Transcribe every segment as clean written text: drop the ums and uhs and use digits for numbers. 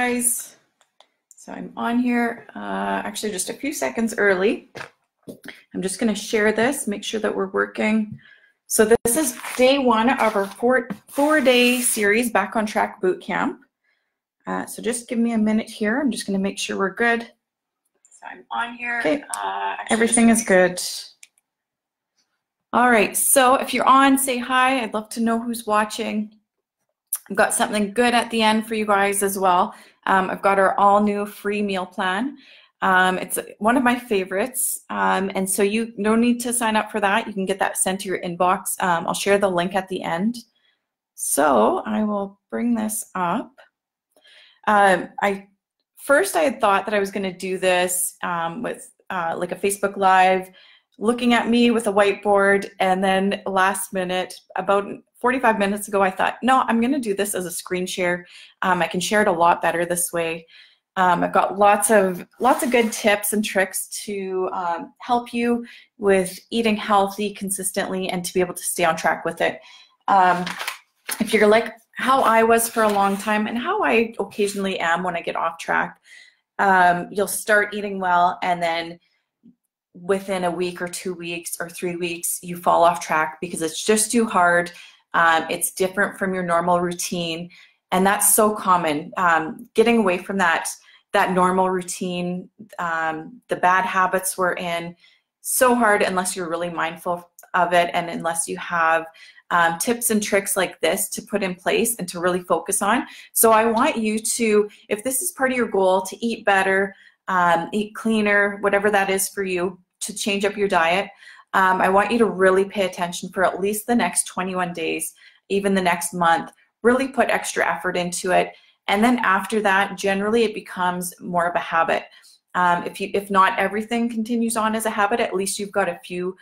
guys. So I'm on here, actually just a few seconds early. I'm just going to share this, make sure that we're working. So this is day one of our four-day series back on Track Bootcamp. So just give me a minute here. I'm just going to make sure we're good. So I'm on here. Okay, everything is good. All right, so if you're on, say hi. I'd love to know who's watching. I've got something good at the end for you guys as well. I've got our all new free meal plan. It's one of my favorites. And so you no need to sign up for that. You can get that sent to your inbox. I'll share the link at the end. So I will bring this up. First I had thought that I was going to do this with like a Facebook Live, looking at me with a whiteboard, and then last minute, about 45 minutes ago, I thought, no, I'm going to do this as a screen share. I can share it a lot better this way. I've got lots of good tips and tricks to help you with eating healthy consistently and to be able to stay on track with it. If you're like how I was for a long time and how I occasionally am when I get off track, you'll start eating well, and then within a week or 2 weeks or 3 weeks, you fall off track because it's just too hard. It's different from your normal routine, and that's so common. Getting away from that normal routine, the bad habits we're in, so hard unless you're really mindful of it, and unless you have tips and tricks like this to put in place and to really focus on. So I want you to, if this is part of your goal, to eat better, eat cleaner, whatever that is for you, to change up your diet, I want you to really pay attention for at least the next 21 days, even the next month. Really put extra effort into it. And then after that, generally it becomes more of a habit. If not everything continues on as a habit, at least you've got a few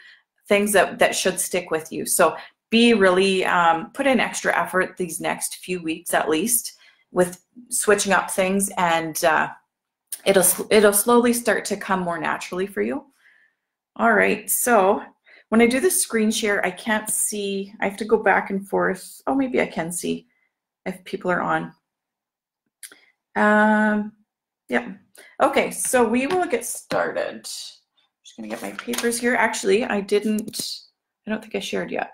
things that should stick with you. So be really, put in extra effort these next few weeks at least with switching up things, and it'll slowly start to come more naturally for you. All right, so when I do the screen share, I can't see. I have to go back and forth. Oh, maybe I can see if people are on. Yeah. Okay, so we will get started. I'm just gonna get my papers here. Actually, I don't think I shared yet.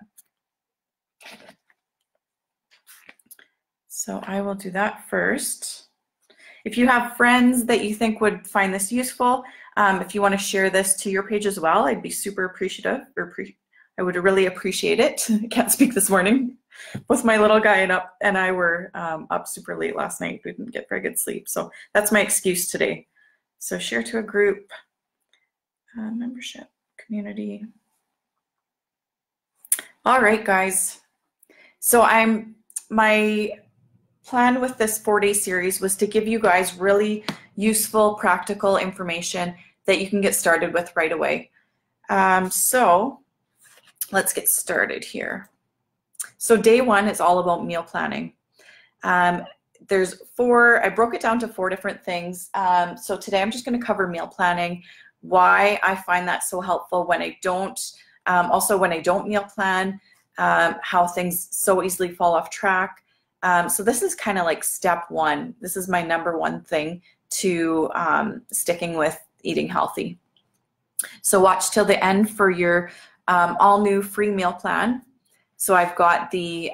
So I will do that first. If you have friends that you think would find this useful, if you want to share this to your page as well, I'd be super appreciative. I would really appreciate it. I can't speak this morning. Both my little guy and I were up super late last night. We didn't get very good sleep, so that's my excuse today. So share to a group, membership, community. All right, guys. So my plan with this 4-day series was to give you guys really useful, practical information that you can get started with right away. So let's get started here. So day one is all about meal planning. I broke it down to 4 different things. So today I'm just going to cover meal planning, why I find that so helpful when I don't, also when I don't meal plan, how things so easily fall off track. So this is kind of like step one. This is my #1 thing to sticking with eating healthy. So watch till the end for your all new free meal plan. So I've got the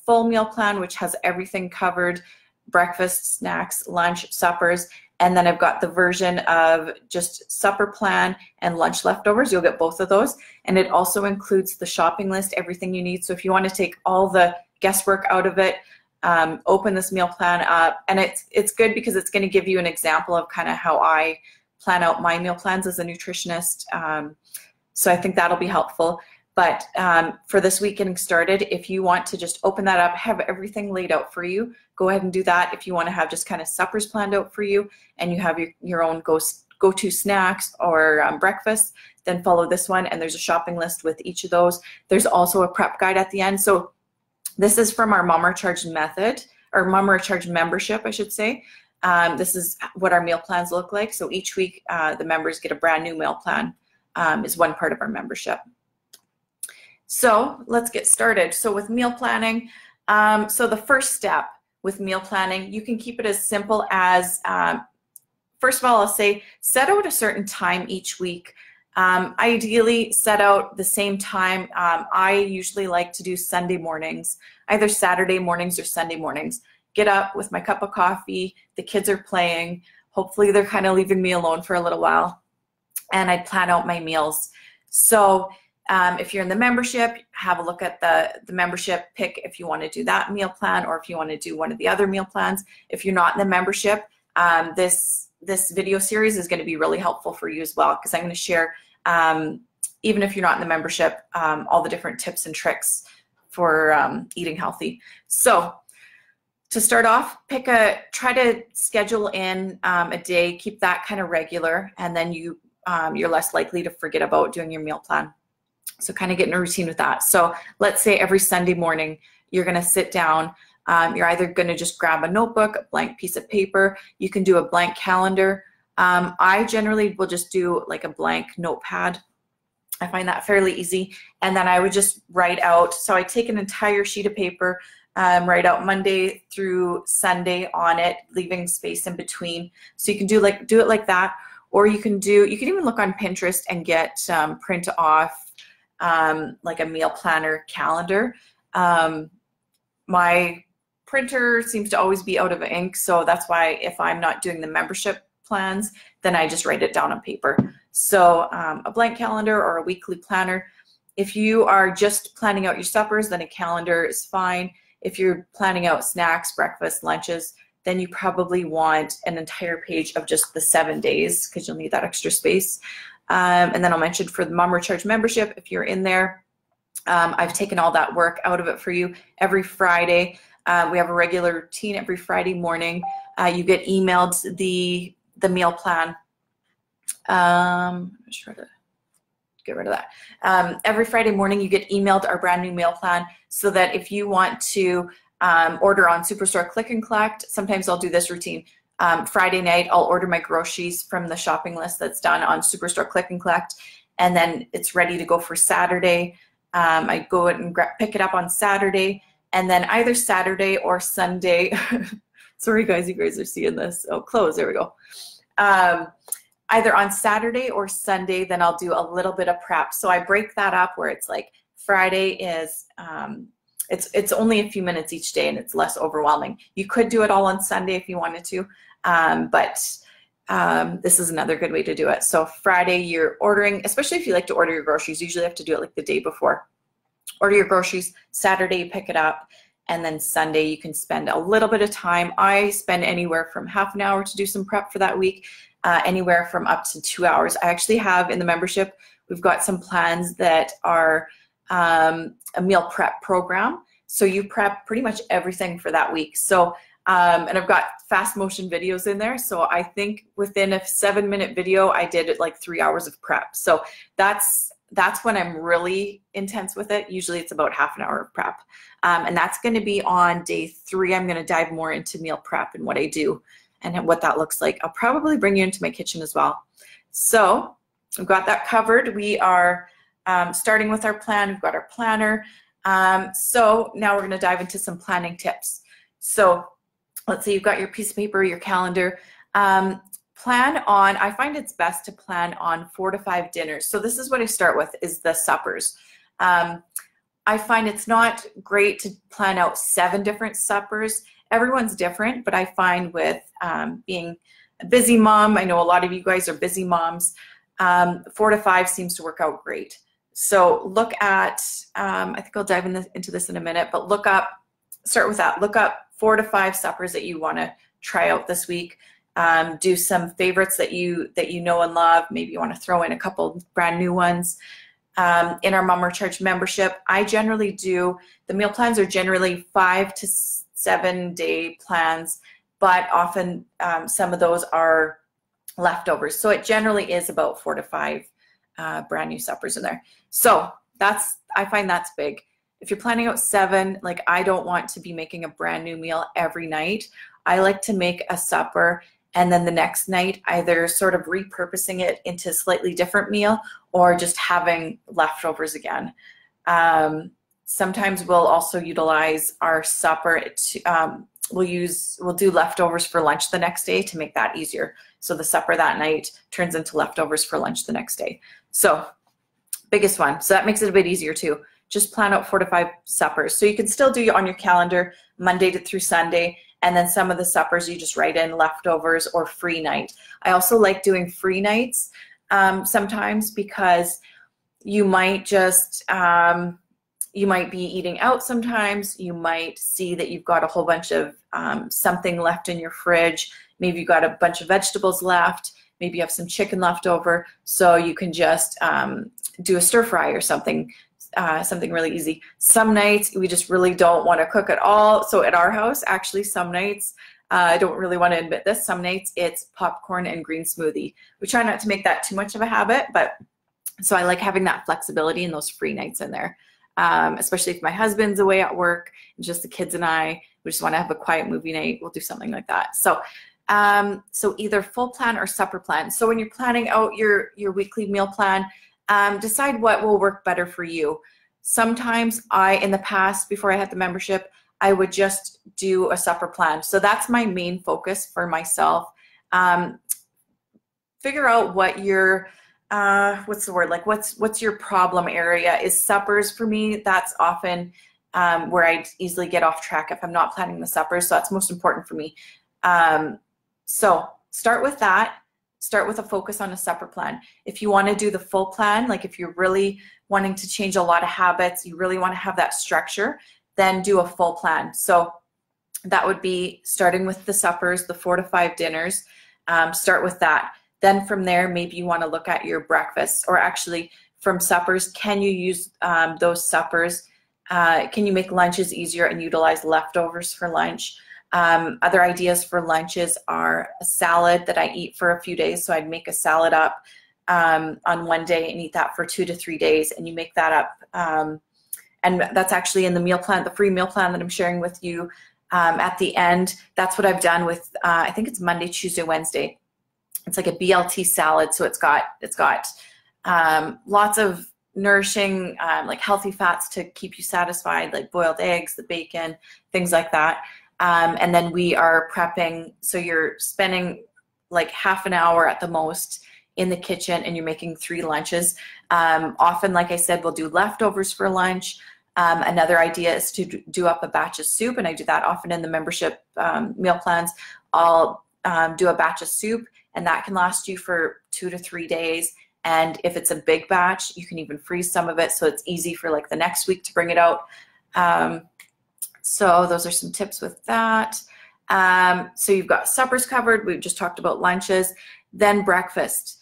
full meal plan, which has everything covered: breakfast, snacks, lunch, suppers. And then I've got the version of just supper plan and lunch leftovers. You'll get both of those. And it also includes the shopping list, everything you need. So if you want to take all the guesswork out of it, open this meal plan up. And it's good because it's going to give you an example of kind of how I plan out my meal plans as a nutritionist. So I think that'll be helpful. But for this week getting started, if you want to just open that up, have everything laid out for you, go ahead and do that. If you want to have just kind of suppers planned out for you and you have your own go-to snacks or breakfast, then follow this one. And there's a shopping list with each of those. There's also a prep guide at the end. So this is from our Mama Charged method, or Mama Charged membership, I should say. This is what our meal plans look like. So each week, the members get a brand new meal plan, is one part of our membership. So let's get started. So with meal planning, so the first step, with meal planning, you can keep it as simple as, first of all, I'll say set out a certain time each week. Ideally, set out the same time. I usually like to do Sunday mornings, either Saturday mornings or Sunday mornings. Get up with my cup of coffee, the kids are playing, hopefully they're kind of leaving me alone for a little while, and I plan out my meals. So if you're in the membership, have a look at the membership, pick if you want to do that meal plan or if you want to do one of the other meal plans. If you're not in the membership, this video series is going to be really helpful for you as well, because I'm going to share, even if you're not in the membership, all the different tips and tricks for eating healthy. So to start off, try to schedule in a day, keep that kind of regular, and then you're less likely to forget about doing your meal plan. So kind of get in a routine with that. So let's say every Sunday morning, you're going to sit down. You're either going to just grab a notebook, a blank piece of paper. You can do a blank calendar. I generally will just do like a blank notepad. I find that fairly easy. And then I would just write out. So I take an entire sheet of paper, write out Monday through Sunday on it, leaving space in between. So you can do it like that. Or you can even look on Pinterest and get print off like a meal planner calendar. My printer seems to always be out of ink, so that's why if I'm not doing the membership plans, then I just write it down on paper. So a blank calendar or a weekly planner. If you are just planning out your suppers, then a calendar is fine. If you're planning out snacks, breakfast, lunches, then you probably want an entire page of just the 7 days, because you'll need that extra space. And then I'll mention for the Mom Recharge membership, if you're in there, I've taken all that work out of it for you. Every Friday, we have a regular routine. Every Friday morning, you get emailed the meal plan. I'm sure to get rid of that. Every Friday morning, you get emailed our brand new meal plan, so that if you want to order on Superstore Click and Collect, sometimes I'll do this routine. Friday night, I'll order my groceries from the shopping list that's done on Superstore Click and Collect, and then it's ready to go for Saturday. I go and pick it up on Saturday, and then either Saturday or Sunday. Sorry guys, you guys are seeing this. Oh, close, there we go. Either on Saturday or Sunday, then I'll do a little bit of prep. So I break that up where it's like Friday is, it's only a few minutes each day and it's less overwhelming. You could do it all on Sunday if you wanted to, but this is another good way to do it. So Friday you're ordering, especially if you like to order your groceries, you usually have to do it like the day before. Order your groceries, Saturday you pick it up, and then Sunday you can spend a little bit of time. I spend anywhere from half an hour to do some prep for that week, anywhere from up to 2 hours. I actually have in the membership, we've got some plans that are a meal prep program. So you prep pretty much everything for that week. So, and I've got fast motion videos in there. So I think within a 7-minute video, I did like 3 hours of prep. So that's when I'm really intense with it. Usually it's about half an hour of prep. And that's going to be on day 3. I'm going to dive more into meal prep and what I do and what that looks like. I'll probably bring you into my kitchen as well. So we've got that covered. We are starting with our plan. We've got our planner. So now we're going to dive into some planning tips. So let's say you've got your piece of paper, your calendar. Plan on, I find it's best to plan on 4 to 5 dinners. So this is what I start with, is the suppers. I find it's not great to plan out 7 different suppers. Everyone's different, but I find with being a busy mom, I know a lot of you guys are busy moms, 4 to 5 seems to work out great. So look at, I think I'll dive into this in a minute, but start with that. Look up 4 to 5 suppers that you want to try out this week. Do some favorites that you know and love. Maybe you want to throw in a couple brand new ones. In our Mom Recharge membership, I generally do, the meal plans are generally 5 to 7 day plans, but often some of those are leftovers. So it generally is about 4 to 5 brand new suppers in there. So I find that's big. If you're planning out 7, like I don't want to be making a brand new meal every night. I like to make a supper and then the next night either sort of repurposing it into a slightly different meal or just having leftovers again. Sometimes we'll also utilize our supper to, we'll do leftovers for lunch the next day to make that easier. So the supper that night turns into leftovers for lunch the next day. So biggest one. So that makes it a bit easier too. Just plan out 4 to 5 suppers. So you can still do on your calendar Monday through Sunday, and then some of the suppers you just write in leftovers or free night. I also like doing free nights sometimes, because you might just you might be eating out sometimes. You might see that you've got a whole bunch of something left in your fridge. Maybe you got a bunch of vegetables left. Maybe you have some chicken left over. So you can just do a stir fry or something, something really easy. Some nights we just really don't want to cook at all. So at our house, actually, some nights, I don't really want to admit this, some nights it's popcorn and green smoothie. We try not to make that too much of a habit, but so I like having that flexibility and those free nights in there. Especially if my husband's away at work and just the kids and I, we just want to have a quiet movie night, we'll do something like that. So so either full plan or supper plan. So when you're planning out your weekly meal plan, decide what will work better for you. Sometimes in the past, before I had the membership, I would just do a supper plan. So that's my main focus for myself. Figure out what your what's the word, like what's your problem area. Is suppers for me? That's often where I easily get off track if I'm not planning the suppers. So that's most important for me. So start with that. Start with a focus on a supper plan. If you want to do the full plan, like if you're really wanting to change a lot of habits, you really want to have that structure, then do a full plan. So that would be starting with the suppers, the 4 to 5 dinners. Start with that. Then from there, maybe you want to look at your breakfast, or actually from suppers, can you use those suppers? Can you make lunches easier and utilize leftovers for lunch? Other ideas for lunches are a salad that I eat for a few days. So I'd make a salad up on one day and eat that for 2 to 3 days, and you make that up. And that's actually in the meal plan, the free meal plan that I'm sharing with you at the end. That's what I've done with, I think it's Monday, Tuesday, Wednesday. It's like a BLT salad. So it's got lots of nourishing, like healthy fats to keep you satisfied, like boiled eggs, the bacon, things like that. And then we are prepping. So you're spending like half an hour at the most in the kitchen, and you're making 3 lunches. Often, like I said, we'll do leftovers for lunch. Another idea is to do up a batch of soup, and I do that often in the membership meal plans. I'll do a batch of soup, and that can last you for 2 to 3 days. And if it's a big batch, you can even freeze some of it, so it's easy for like the next week to bring it out. So those are some tips with that. So you've got suppers covered. We've just talked about lunches. Then breakfast.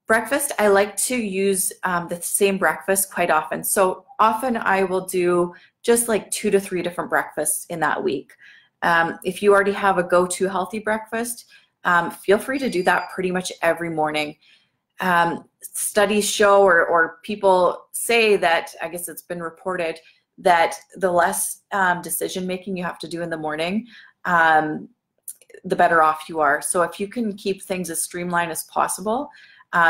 Breakfast, I like to use the same breakfast quite often. So often I will do just like 2 to 3 different breakfasts in that week. If you already have a go-to healthy breakfast, feel free to do that pretty much every morning. Studies show, or people say that, I guess it's been reported, that the less decision-making you have to do in the morning, the better off you are. So if you can keep things as streamlined as possible,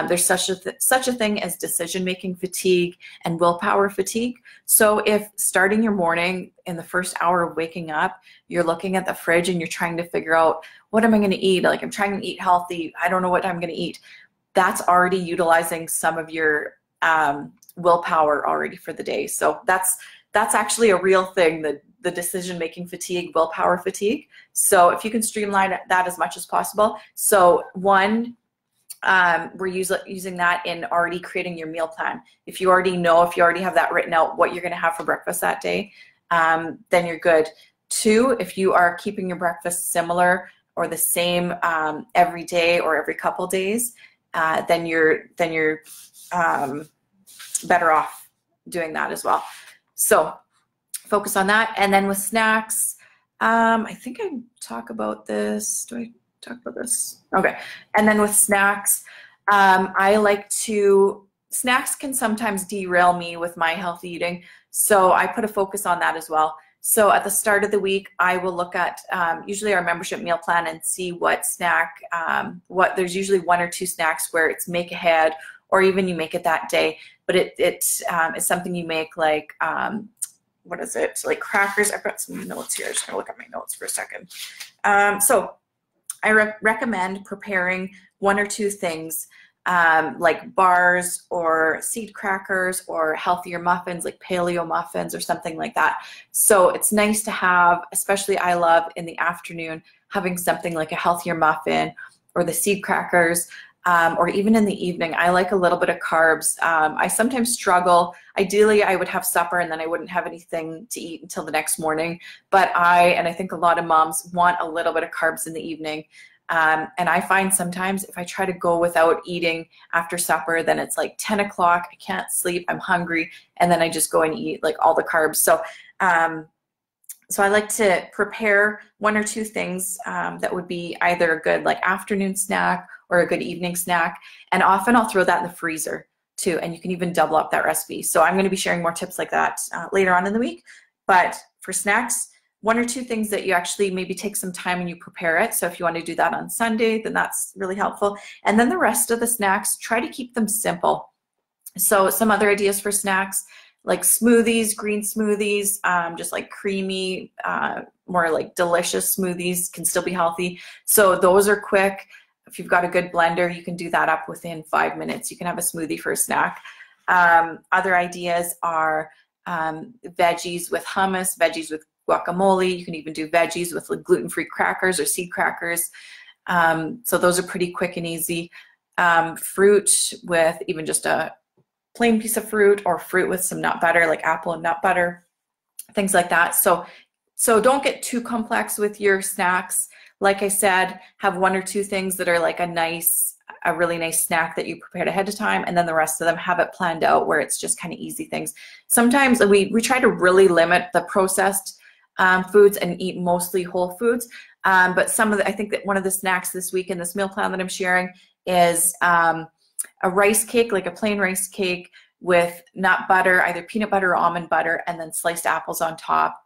there's such a thing as decision-making fatigue and willpower fatigue. So if starting your morning in the first hour of waking up, you're looking at the fridge and you're trying to figure out, what am I going to eat? Like, I'm trying to eat healthy. I don't know what I'm going to eat. That's already utilizing some of your willpower already for the day. So that's actually a real thing, the decision-making fatigue, willpower fatigue. So if you can streamline that as much as possible. So one, we're using that in already creating your meal plan. If you already know, if you already have that written out, what you're going to have for breakfast that day, then you're good. 2, if you are keeping your breakfast similar or the same every day or every couple days, then you're better off doing that as well. So focus on that. And then with snacks, I think I talk about this. Do I talk about this? Okay. And then with snacks, I like to, snacks can sometimes derail me with my healthy eating. So I put a focus on that as well. So at the start of the week, I will look at usually our membership meal plan and see what snack, there's usually 1 or 2 snacks where it's make ahead, or even you make it that day, but it's something you make like what is it? Like crackers. I've got some notes here. I'm just gonna look at my notes for a second. So I recommend preparing 1 or 2 things like bars or seed crackers or healthier muffins like paleo muffins or something like that. So it's nice to have, especially I love in the afternoon, having something like a healthier muffin or the seed crackers, or even in the evening. I like a little bit of carbs. I sometimes struggle. Ideally, I would have supper and then I wouldn't have anything to eat until the next morning. But I think a lot of moms want a little bit of carbs in the evening. And I find sometimes if I try to go without eating after supper, then it's like 10 o'clock, I can't sleep, I'm hungry, and then I just go and eat like all the carbs. So so I like to prepare 1 or 2 things that would be either a good like afternoon snack or a good evening snack. And often I'll throw that in the freezer too. And you can even double up that recipe. So I'm going to be sharing more tips like that later on in the week. But for snacks, 1 or 2 things that you actually maybe take some time and you prepare it. So if you want to do that on Sunday, then that's really helpful. And then the rest of the snacks, try to keep them simple. So some other ideas for snacks, like smoothies, green smoothies, just like creamy, more like delicious smoothies can still be healthy. So those are quick. If you've got a good blender, you can do that up within 5 minutes. You can have a smoothie for a snack. Other ideas are veggies with hummus, veggies with guacamole. You can even do veggies with like gluten-free crackers or seed crackers. So those are pretty quick and easy. Fruit with even just a plain piece of fruit, or fruit with some nut butter, like apple and nut butter, things like that. So don't get too complex with your snacks. Like I said, have 1 or 2 things that are like a really nice snack that you prepared ahead of time, and then the rest of them have it planned out where it's just kind of easy things. Sometimes we try to really limit the processed foods and eat mostly whole foods. But I think that one of the snacks this week in this meal plan that I'm sharing is a rice cake, like a plain rice cake with nut butter, either peanut butter or almond butter, and then sliced apples on top,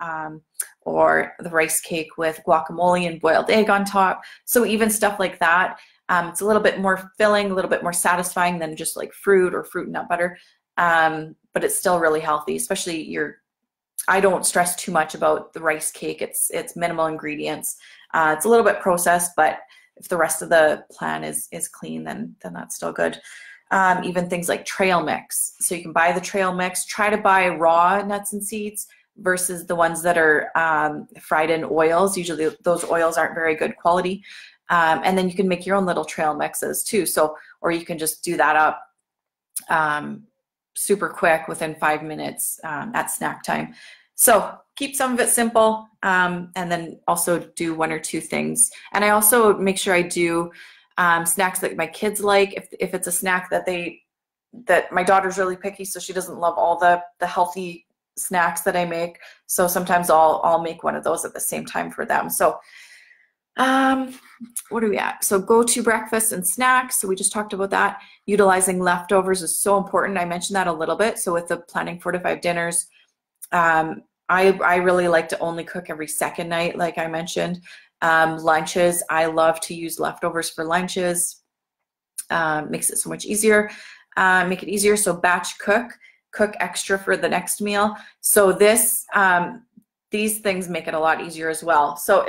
or the rice cake with guacamole and boiled egg on top. So even stuff like that, it's a little bit more filling, a little bit more satisfying than just like fruit or fruit and nut butter, but it's still really healthy, especially I don't stress too much about the rice cake. It's minimal ingredients. It's a little bit processed, but if the rest of the plan is clean, then that's still good. Even things like trail mix. So you can buy the trail mix. Try to buy raw nuts and seeds versus the ones that are fried in oils. Usually those oils aren't very good quality. And then you can make your own little trail mixes too. So, or you can just do that up super quick within 5 minutes at snack time. So keep some of it simple, and then also do 1 or 2 things. And I also make sure I do snacks that my kids like. If it's a snack that my daughter's really picky, so she doesn't love all the healthy snacks that I make. So sometimes I'll make one of those at the same time for them. So what are we at? So go to breakfast and snacks. So we just talked about that. Utilizing leftovers is so important. I mentioned that a little bit. So with the planning 4 to 5 dinners, I really like to only cook every second night, like I mentioned. Lunches, I love to use leftovers for lunches. Makes it so much easier. Make it easier. So batch cook extra for the next meal. So these things make it a lot easier as well. So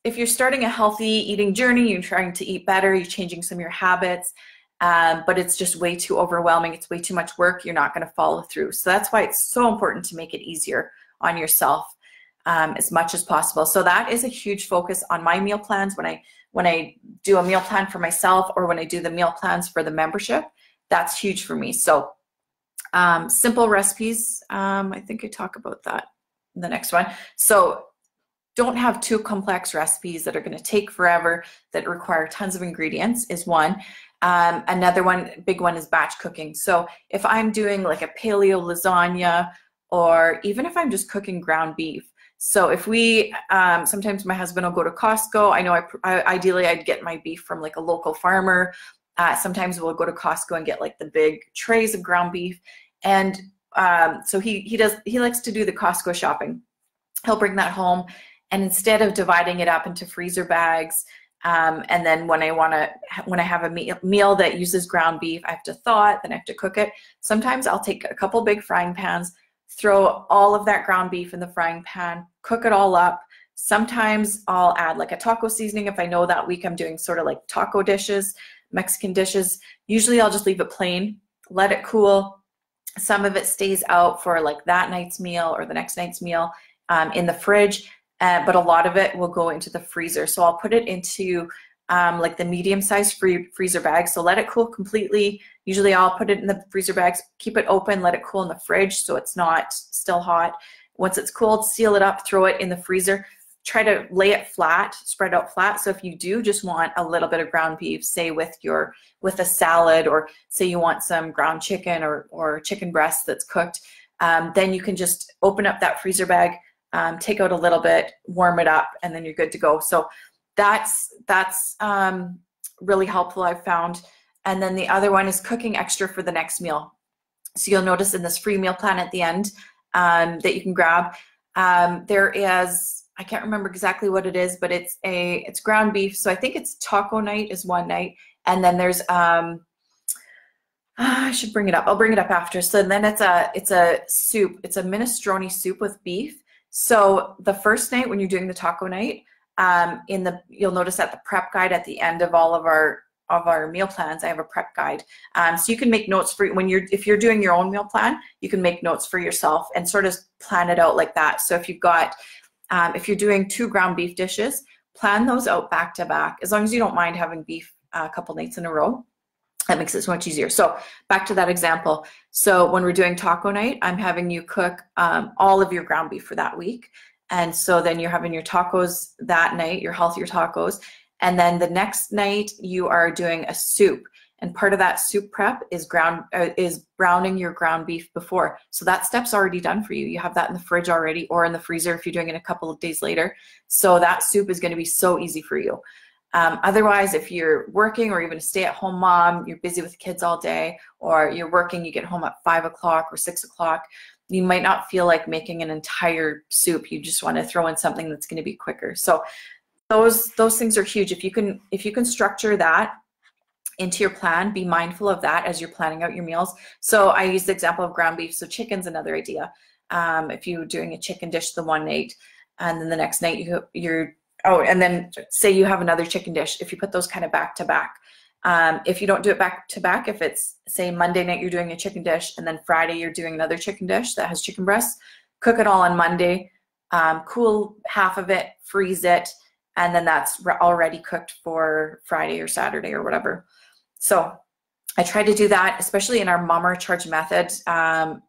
if you're starting a healthy eating journey, you're trying to eat better, you're changing some of your habits, but it's just way too overwhelming, it's way too much work, you're not going to follow through. So that's why it's so important to make it easier on yourself as much as possible. So that is a huge focus on my meal plans when I do a meal plan for myself, or when I do the meal plans for the membership. That's huge for me. So simple recipes, I think I talk about that in the next one. So don't have too complex recipes that are going to take forever, that require tons of ingredients, is one. Another one, big one, is batch cooking. So if I'm doing like a paleo lasagna, or even if I'm just cooking ground beef. So if sometimes my husband will go to Costco. I know ideally I'd get my beef from like a local farmer. Sometimes we'll go to Costco and get like the big trays of ground beef. And so he likes to do the Costco shopping. He'll bring that home, and instead of dividing it up into freezer bags, and then when I have a meal that uses ground beef, I have to thaw it, then I have to cook it. Sometimes I'll take a couple big frying pans, throw all of that ground beef in the frying pan, cook it all up. Sometimes I'll add like a taco seasoning if I know that week I'm doing sort of like taco dishes, Mexican dishes. Usually I'll just leave it plain, let it cool. Some of it stays out for like that night's meal or the next night's meal in the fridge, but a lot of it will go into the freezer. So I'll put it into like the medium-sized freezer bag. So let it cool completely. Usually I'll put it in the freezer bags, keep it open, let it cool in the fridge so it's not still hot. Once it's cooled, seal it up, throw it in the freezer. Try to lay it flat, spread out flat. So if you do just want a little bit of ground beef, say with a salad, or say you want some ground chicken or chicken breast that's cooked, then you can just open up that freezer bag, take out a little bit, warm it up, and then you're good to go. So that's really helpful, I've found. And then the other one is cooking extra for the next meal. So you'll notice in this free meal plan at the end that you can grab, there is, I can't remember exactly what it is, but it's ground beef. So I think it's taco night is one night, and then there's I should bring it up. I'll bring it up after. So then it's a soup. It's a minestrone soup with beef. So the first night when you're doing the taco night, you'll notice at the prep guide at the end of all of our meal plans, I have a prep guide. So you can make notes for if you're doing your own meal plan, you can make notes for yourself and sort of plan it out like that. So if you've got if you're doing 2 ground beef dishes, plan those out back to back, as long as you don't mind having beef a couple nights in a row. That makes it so much easier. So back to that example. So when we're doing taco night, I'm having you cook all of your ground beef for that week. And so then you're having your tacos that night, your healthier tacos. And then the next night you are doing a soup. And part of that soup prep is browning your ground beef before. So that step's already done for you. You have that in the fridge already, or in the freezer if you're doing it a couple of days later. So that soup is going to be so easy for you. Otherwise, if you're working or even a stay-at-home mom, you're busy with kids all day, or you're working, you get home at 5 o'clock or 6 o'clock, you might not feel like making an entire soup. You just want to throw in something that's going to be quicker. So those things are huge. If you can structure that into your plan, be mindful of that as you're planning out your meals. So I use the example of ground beef. So chicken's another idea. If you're doing a chicken dish the one night, and then the next night and then say you have another chicken dish, if you put those kind of back to back. If you don't do it back to back, if it's say Monday night you're doing a chicken dish, and then Friday you're doing another chicken dish that has chicken breasts, cook it all on Monday, cool half of it, freeze it, and then that's already cooked for Friday or Saturday or whatever. So I try to do that, especially in our Mama Charge method. I'll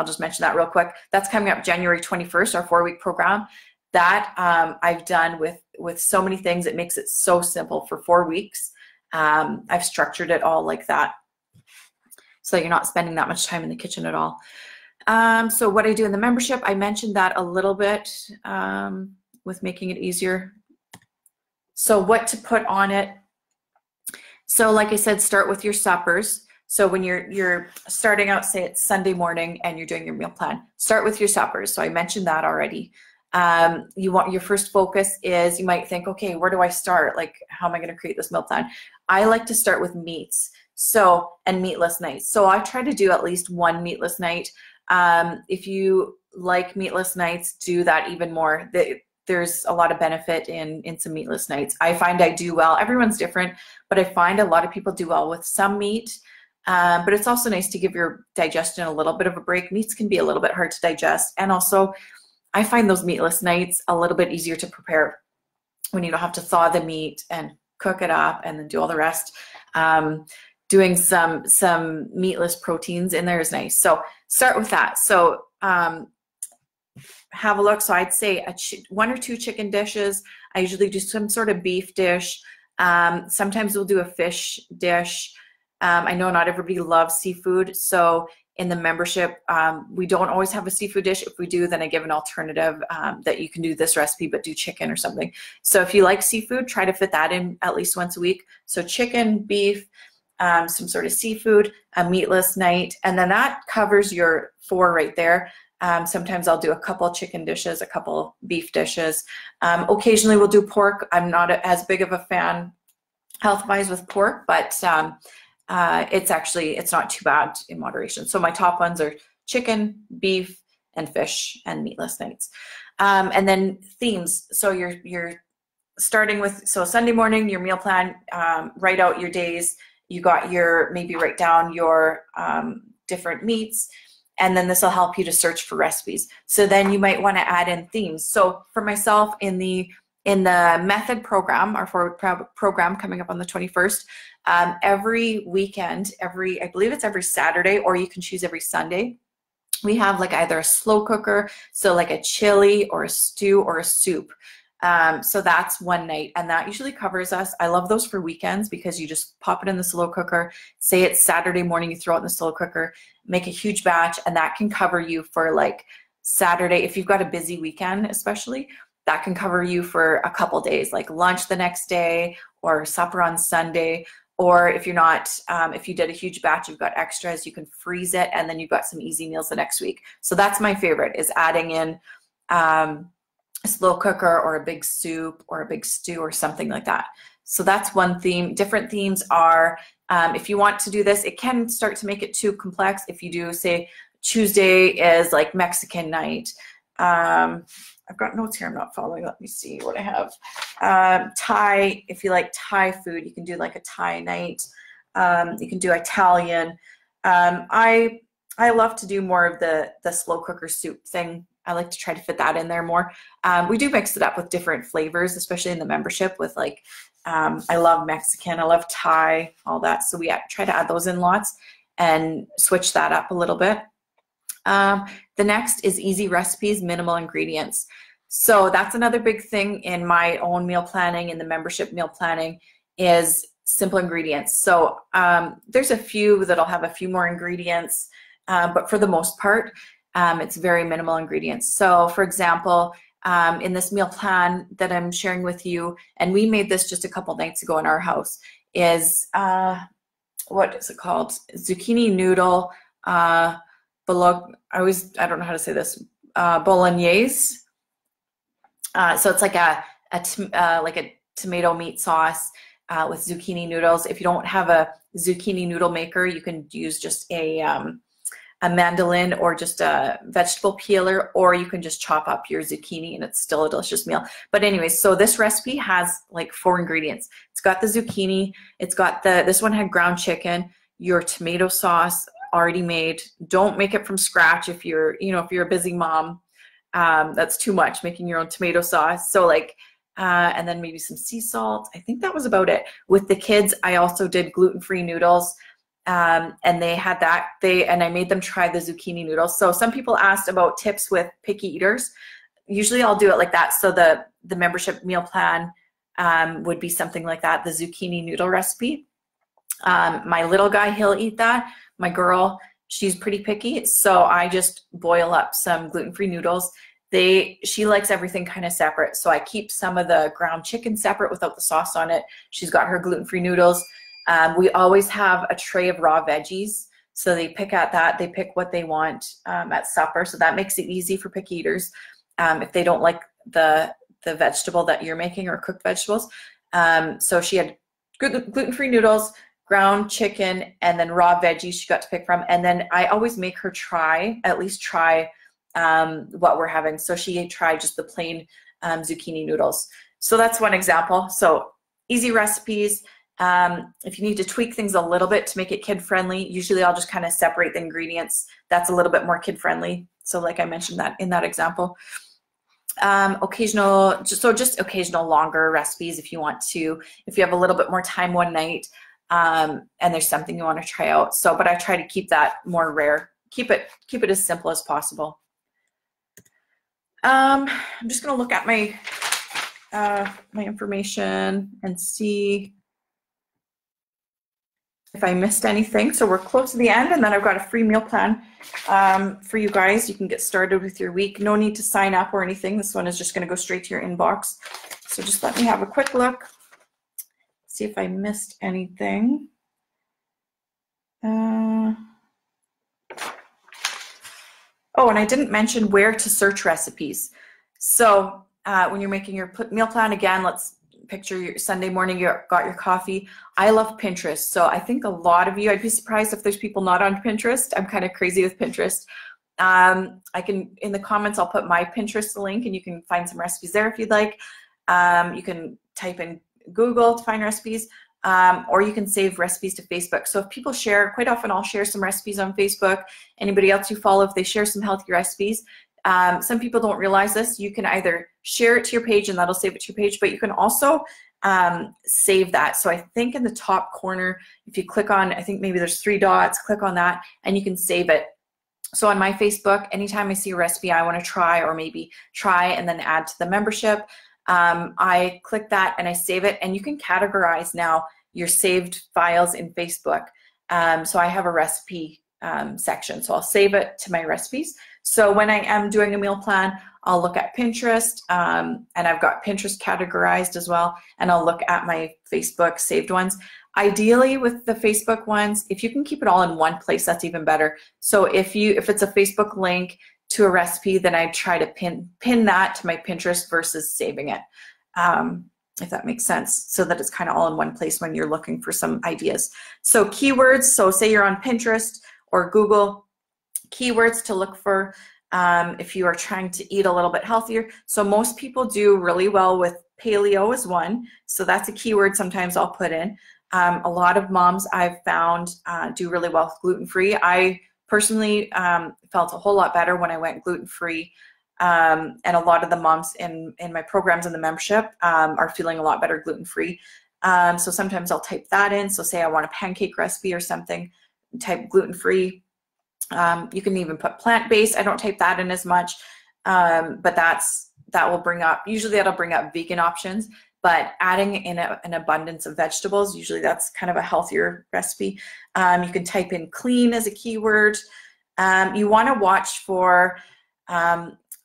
just mention that real quick. That's coming up January 21st, our 4-week program. That I've done with so many things. It makes it so simple for 4 weeks. I've structured it all like that, so you're not spending that much time in the kitchen at all. So what I do in the membership, I mentioned that a little bit with making it easier. So what to put on it. So like I said, start with your suppers. So when you're starting out, say it's Sunday morning and you're doing your meal plan, start with your suppers. So I mentioned that already. You want your first focus is, you might think, okay, where do I start? Like, how am I going to create this meal plan? I like to start with meats. And meatless nights. So I try to do at least one meatless night. If you like meatless nights, do that even more. There's a lot of benefit in some meatless nights. I find I do well. Everyone's different, but I find a lot of people do well with some meat. But it's also nice to give your digestion a little bit of a break. Meats can be a little bit hard to digest. And also, I find those meatless nights a little bit easier to prepare when you don't have to thaw the meat and cook it up and then do all the rest. Doing some meatless proteins in there is nice. So start with that. So have a look. So I'd say 1 or 2 chicken dishes. I usually do some sort of beef dish. Sometimes we'll do a fish dish. I know not everybody loves seafood. So in the membership, we don't always have a seafood dish. If we do, then I give an alternative that you can do this recipe, but do chicken or something. So if you like seafood, try to fit that in at least once a week. So chicken, beef, some sort of seafood, a meatless night, and then that covers your 4 right there. Sometimes I'll do a couple chicken dishes, a couple beef dishes. Occasionally we'll do pork. I'm not as big of a fan health-wise with pork, but it's not too bad in moderation. So my top ones are chicken, beef, and fish and meatless nights. And then themes. So you're starting with, so Sunday morning, your meal plan, write out your days. You got your, maybe write down your different meats, and then this will help you to search for recipes. So then you might want to add in themes. So for myself, in the method program, our forward program coming up on the 21st, every weekend, I believe it's every Saturday, or you can choose every Sunday, we have like either a slow cooker, so like a chili or a stew or a soup. So that's one night, and that usually covers us. I love those for weekends because you just pop it in the slow cooker. Say it's Saturday morning, you throw it in the slow cooker, make a huge batch, and that can cover you for like Saturday. If you've got a busy weekend, especially, that can cover you for a couple days, like lunch the next day or supper on Sunday. Or if you're not, if you did a huge batch, you've got extras, you can freeze it, and then you've got some easy meals the next week. So that's my favorite, is adding in a slow cooker or a big soup or a big stew or something like that. So that's one theme. Different themes are, if you want to do this, it can start to make it too complex. If you do, say, Tuesday is like Mexican night. I've got notes here I'm not following. Let me see what I have. Thai, if you like Thai food, you can do like a Thai night. You can do Italian. I love to do more of the slow cooker soup thing. I like to try to fit that in there more. We do mix it up with different flavors, especially in the membership with like, I love Mexican, I love Thai, all that. So we try to add those in lots and switch that up a little bit. The next is easy recipes, minimal ingredients. So that's another big thing in my own meal planning, in the membership meal planning, is simple ingredients. So there's a few that'll have a few more ingredients, but for the most part, it's very minimal ingredients. So for example, in this meal plan that I'm sharing with you, and we made this just a couple nights ago in our house, is, what is it called? Zucchini noodle, I don't know how to say this, bolognese. So it's like a tomato meat sauce with zucchini noodles. If you don't have a zucchini noodle maker, you can use just a mandolin or just a vegetable peeler, or you can just chop up your zucchini and it's still a delicious meal. But anyways, so this recipe has like 4 ingredients. It's got the zucchini, it's got this one had ground chicken, your tomato sauce already made. Don't make it from scratch if you're a busy mom. That's too much, making your own tomato sauce. So like, and then maybe some sea salt. I think that was about it. With the kids, I also did gluten-free noodles. And they had that, and I made them try the zucchini noodles. So some people asked about tips with picky eaters. Usually I'll do it like that. So the membership meal plan would be something like that, the zucchini noodle recipe. My little guy, he'll eat that. My girl, she's pretty picky, so I just boil up some gluten-free noodles. She likes everything kind of separate, so I keep some of the ground chicken separate without the sauce on it. She's got her gluten-free noodles. We always have a tray of raw veggies, so they pick at that. They pick what they want at supper, so that makes it easy for picky eaters if they don't like the vegetable that you're making or cooked vegetables. So she had gluten-free noodles, ground chicken, and then raw veggies she got to pick from. And then I always make her at least try what we're having. So she tried just the plain zucchini noodles. So that's one example. So easy recipes. If you need to tweak things a little bit to make it kid-friendly, usually I'll just kind of separate the ingredients. That's a little bit more kid-friendly. So like I mentioned that in that example. Just occasional longer recipes if you want to, if you have a little bit more time one night, and there's something you want to try out. So, but I try to keep that more rare. Keep it as simple as possible. I'm just going to look at my my information and see if I missed anything. So we're close to the end, and then I've got a free meal plan for you guys. You can get started with your week. No need to sign up or anything. This one is just going to go straight to your inbox. So just let me have a quick look. See if I missed anything. Oh, and I didn't mention where to search recipes. So when you're making your meal plan, again, let's picture your Sunday morning, you got your coffee. I love Pinterest. So I think a lot of you, I'd be surprised if there's people not on Pinterest. I'm kind of crazy with Pinterest. I can, in the comments, I'll put my Pinterest link and you can find some recipes there if you'd like. You can type in Google to find recipes, or you can save recipes to Facebook. So if people share, quite often I'll share some recipes on Facebook. Anybody else you follow, if they share some healthy recipes, some people don't realize this. You can either share it to your page and that'll save it to your page, but you can also save that. So I think in the top corner, if you click on, I think maybe there's 3 dots, click on that and you can save it. So on my Facebook, anytime I see a recipe I want to try or maybe try and then add to the membership, I click that and I save it, and you can categorize now your saved files in Facebook. So I have a recipe section, so I'll save it to my recipes. So when I am doing a meal plan, I'll look at Pinterest, and I've got Pinterest categorized as well, and I'll look at my Facebook saved ones. Ideally with the Facebook ones, if you can keep it all in one place, that's even better. So if it's a Facebook link to a recipe, then I try to pin that to my Pinterest versus saving it, if that makes sense, so that it's kind of all in one place when you're looking for some ideas. So keywords, so say you're on Pinterest or Google, keywords to look for if you are trying to eat a little bit healthier. So most people do really well with paleo as one, so that's a keyword sometimes I'll put in. A lot of moms I've found do really well with gluten-free. I personally felt a whole lot better when I went gluten-free, and a lot of the moms in my programs in the membership are feeling a lot better gluten-free. So sometimes I'll type that in. So say I want a pancake recipe or something, type gluten-free. You can even put plant-based. I don't type that in as much, but that will bring up, usually that'll bring up vegan options. But adding in an abundance of vegetables, usually that's kind of a healthier recipe. You can type in clean as a keyword. You want to watch for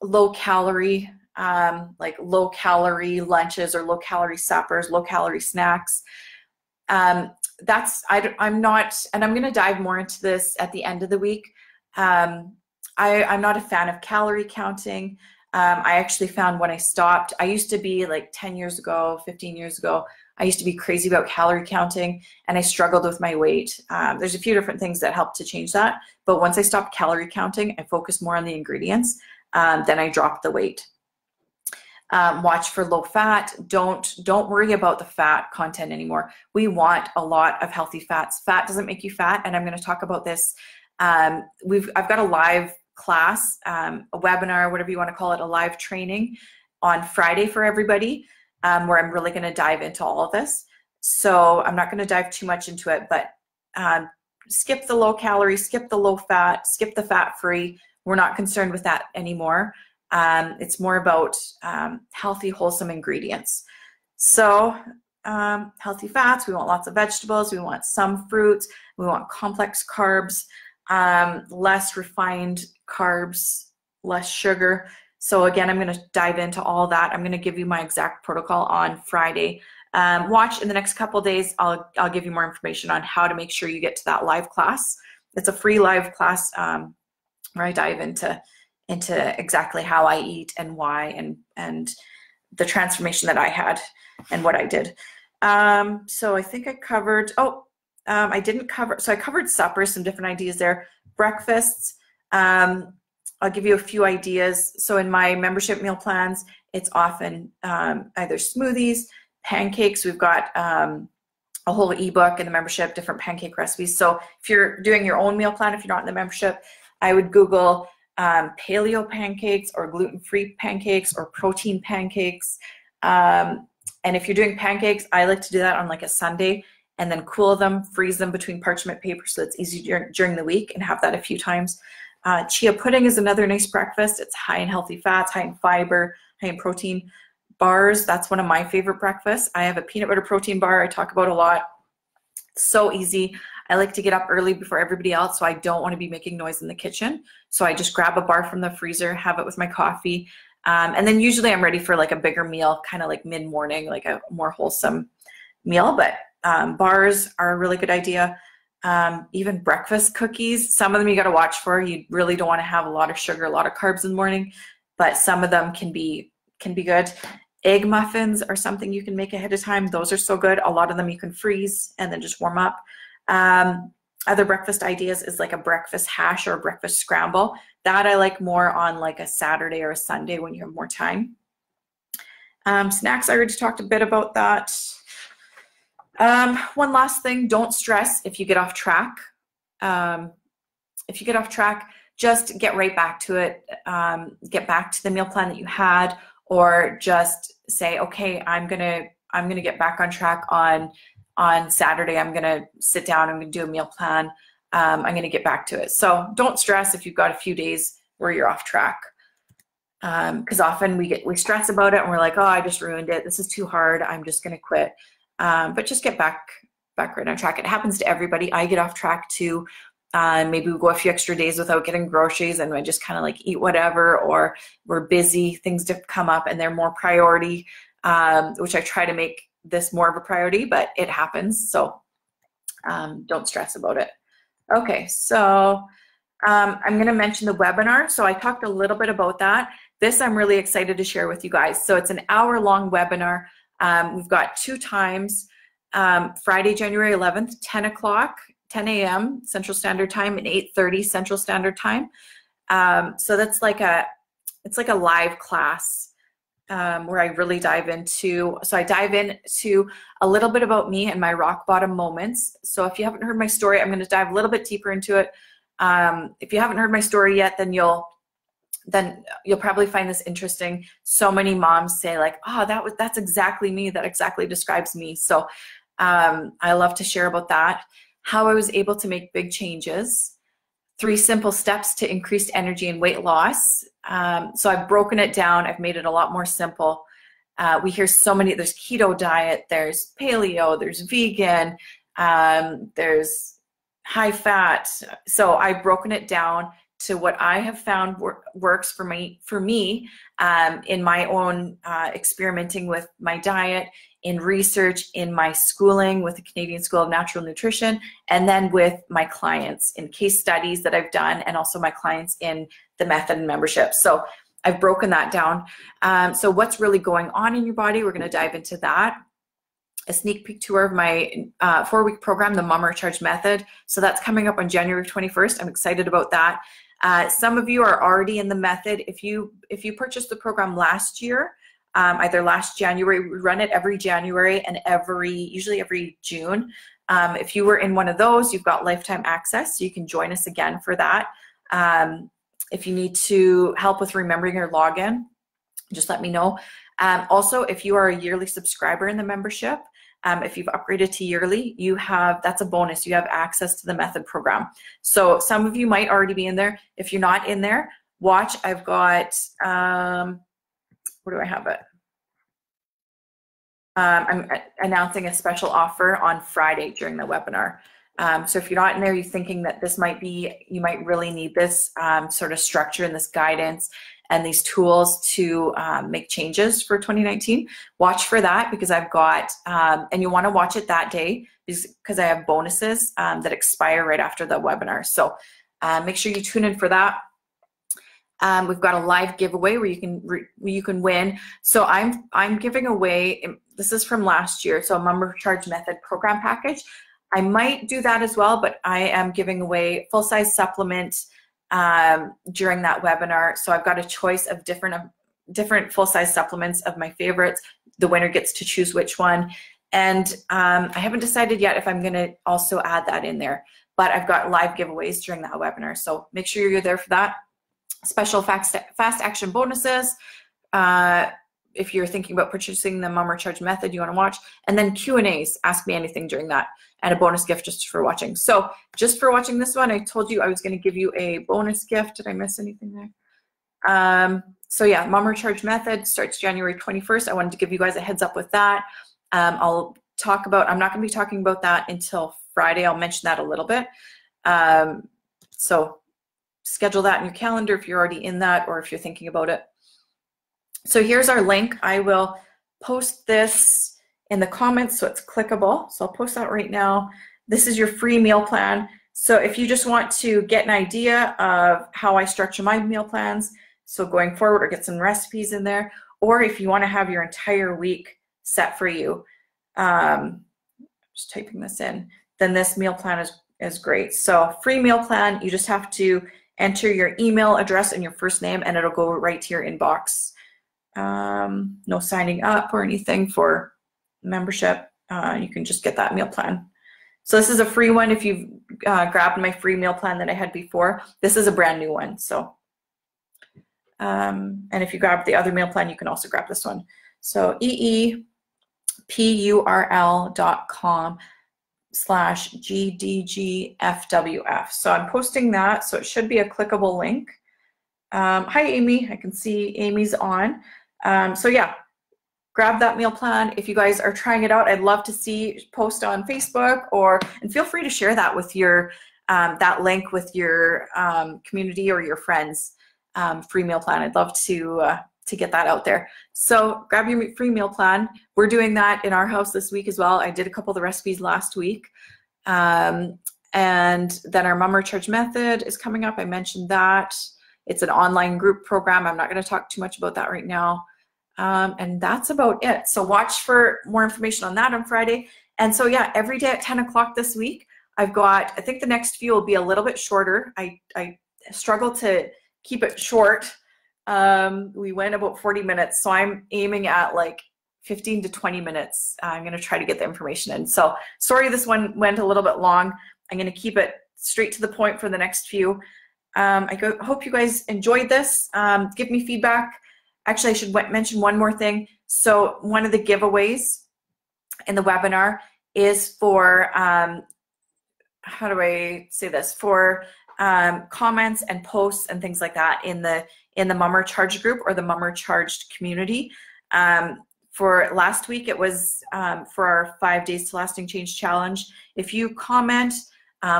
low calorie, like low calorie lunches or low calorie suppers, low calorie snacks. I'm not, and I'm going to dive more into this at the end of the week. I'm not a fan of calorie counting. I actually found when I stopped, I used to be like 10 years ago, 15 years ago, I used to be crazy about calorie counting and I struggled with my weight. There's a few different things that helped to change that. But once I stopped calorie counting, I focused more on the ingredients. Then I dropped the weight. Watch for low fat. Don't worry about the fat content anymore. We want a lot of healthy fats. Fat doesn't make you fat. And I'm going to talk about this. I've got a live class, a webinar, whatever you want to call it, a live training on Friday for everybody, where I'm really going to dive into all of this. So I'm not going to dive too much into it, but skip the low calorie, skip the low fat, skip the fat free. We're not concerned with that anymore. It's more about healthy, wholesome ingredients. So healthy fats, we want lots of vegetables, we want some fruits, we want complex carbs, less refined carbs, less sugar. So again, I'm going to dive into all that. I'm going to give you my exact protocol on Friday. Watch in the next couple of days. I'll give you more information on how to make sure you get to that live class. It's a free live class where I dive into exactly how I eat and why and the transformation that I had and what I did. So I think I covered, I didn't cover, so I covered suppers, some different ideas there. Breakfasts, I'll give you a few ideas. So in my membership meal plans, it's often either smoothies, pancakes. We've got a whole ebook in the membership, different pancake recipes. So if you're doing your own meal plan, if you're not in the membership, I would Google paleo pancakes or gluten-free pancakes or protein pancakes. And if you're doing pancakes, I like to do that on like a Sunday and then cool them, freeze them between parchment paper so it's easy during the week, and have that a few times. Chia pudding is another nice breakfast. It's high in healthy fats, high in fiber, high in protein. Bars, that's one of my favorite breakfasts. I have a peanut butter protein bar I talk about a lot. So easy. I like to get up early before everybody else, so I don't want to be making noise in the kitchen. So I just grab a bar from the freezer, have it with my coffee, and then usually I'm ready for like a bigger meal, kind of like mid-morning, like a more wholesome meal. But bars are a really good idea. Even breakfast cookies, some of them you got to watch for. You really don't want to have a lot of sugar, a lot of carbs in the morning, but some of them can be good. Egg muffins are something you can make ahead of time. Those are so good. A lot of them you can freeze and then just warm up. other breakfast ideas is like a breakfast hash or a breakfast scramble. That I like more on like a Saturday or a Sunday when you have more time. Snacks, I already talked a bit about that. One last thing, don't stress if you get off track. If you get off track, just get right back to it. Get back to the meal plan that you had, or just say, okay, I'm gonna get back on track on Saturday. I'm gonna sit down, I'm gonna do a meal plan. I'm gonna get back to it. So don't stress if you've got a few days where you're off track. Because often we stress about it and we're like, oh, I just ruined it. This is too hard. I'm just gonna quit. But just get back right on track. It happens to everybody. I get off track too. Maybe we go a few extra days without getting groceries and I just kind of like eat whatever, or we're busy, things come up and they're more priority, which I try to make this more of a priority, but it happens. So don't stress about it. Okay, so I'm going to mention the webinar. So I talked a little bit about that. This I'm really excited to share with you guys. So it's an hour-long webinar. We've got 2 times, Friday, January 11th, 10 a.m. Central Standard Time and 8:30 Central Standard Time. So that's like it's like a live class where I really dive into, so I dive into a little bit about me and my rock bottom moments. So if you haven't heard my story, I'm going to dive a little bit deeper into it. If you haven't heard my story yet, then you'll probably find this interesting. So many moms say like, oh, that's exactly me. That exactly describes me. So I love to share about that. How I was able to make big changes, 3 simple steps to increased energy and weight loss. So I've broken it down. I've made it a lot more simple. We hear so many, there's keto diet, there's paleo, there's vegan, there's high fat. So I've broken it down to what I have found works for me in my own experimenting with my diet, in research, in my schooling with the Canadian School of Natural Nutrition, and then with my clients in case studies that I've done, and also my clients in the method and membership. So I've broken that down. So what's really going on in your body, we're going to dive into that. A sneak peek tour of my 4-week program, the Mom or Charge Method. So that's coming up on January 21st. I'm excited about that. Some of you are already in the method. If you purchased the program last year, either last January, we run it every January and usually every June. If you were in one of those, you've got lifetime access, so you can join us again for that. If you need to help with remembering your login, just let me know. Also, if you are a yearly subscriber in the membership, if you've upgraded to yearly, that's a bonus. You have access to the method program. So some of you might already be in there. If you're not in there, watch. I've got, where do I have it? I'm announcing a special offer on Friday during the webinar. So if you're not in there, you're thinking that you might really need this sort of structure and this guidance and these tools to make changes for 2019, watch for that, because I've got, and you want to watch it that day because I have bonuses that expire right after the webinar. So make sure you tune in for that. We've got a live giveaway where you can win. So I'm giving away, this is from last year, so a Member Charge Method program package. I might do that as well, but I am giving away full-size supplement during that webinar. So I've got a choice of different full-size supplements of my favorites. The winner gets to choose which one. And I haven't decided yet if I'm gonna also add that in there, but I've got live giveaways during that webinar. So make sure you're there for that. Special fast action bonuses. If you're thinking about purchasing the Mom or Charge Method, you want to watch, and then Q&As, ask me anything during that, and a bonus gift just for watching. So just for watching this one, I told you I was going to give you a bonus gift. Did I miss anything there? So yeah, Mom or Charge Method starts January 21st. I wanted to give you guys a heads up with that. I'm not going to be talking about that until Friday. I'll mention that a little bit. So schedule that in your calendar if you're already in that or if you're thinking about it. So here's our link. I will post this in the comments so it's clickable. So I'll post that right now. This is your free meal plan. So if you just want to get an idea of how I structure my meal plans, so going forward, or get some recipes in there, or if you want to have your entire week set for you, just typing this in, then this meal plan is great. So free meal plan, you just have to enter your email address and your first name and it'll go right to your inbox. No signing up or anything for membership. You can just get that meal plan. So this is a free one. If you've grabbed my free meal plan that I had before, this is a brand new one. So, and if you grab the other meal plan, you can also grab this one. So eepurl.com/GDGFWF. So I'm posting that, so it should be a clickable link. Hi, Amy. I can see Amy's on. So yeah, grab that meal plan. If you guys are trying it out, I'd love to see post on Facebook and feel free to share that with your that link with your community or your friends. Free meal plan. I'd love to get that out there. So grab your free meal plan. We're doing that in our house this week as well. I did a couple of the recipes last week. And then our Mum or Charge method is coming up. I mentioned that. It's an online group program. I'm not going to talk too much about that right now. And that's about it. So watch for more information on that on Friday. And so yeah, every day at 10 o'clock this week, I've got, I think the next few will be a little bit shorter. I struggle to keep it short. We went about 40 minutes, so I'm aiming at like 15 to 20 minutes. I'm going to try to get the information in. So sorry this one went a little bit long. I'm going to keep it straight to the point for the next few. Hope you guys enjoyed this. Give me feedback. Actually, I should mention one more thing. So one of the giveaways in the webinar is for, how do I say this? For comments and posts and things like that in the Mum or Charged group or the Mum or Charged community. For last week, it was for our 5 Days to Lasting Change Challenge. If you comment,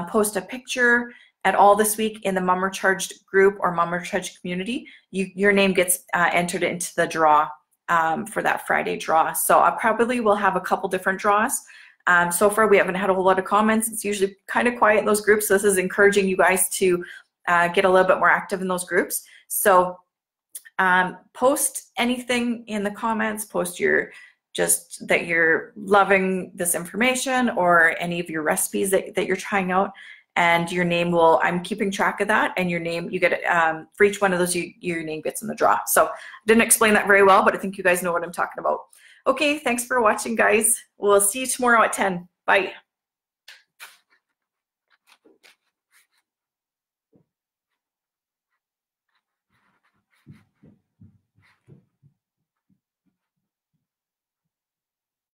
post a picture at all this week in the Mum or Charged group or Mum or Charged community, your name gets entered into the draw for that Friday draw. So I probably will have a couple different draws. So far, we haven't had a whole lot of comments. It's usually kind of quiet in those groups. So this is encouraging you guys to get a little bit more active in those groups. So post anything in the comments, post just that you're loving this information or any of your recipes that you're trying out, and your name will, I'm keeping track of that, and your name, you get for each one of those, your name gets in the draw. So I didn't explain that very well, but I think you guys know what I'm talking about. Okay, thanks for watching, guys. We'll see you tomorrow at 10. Bye.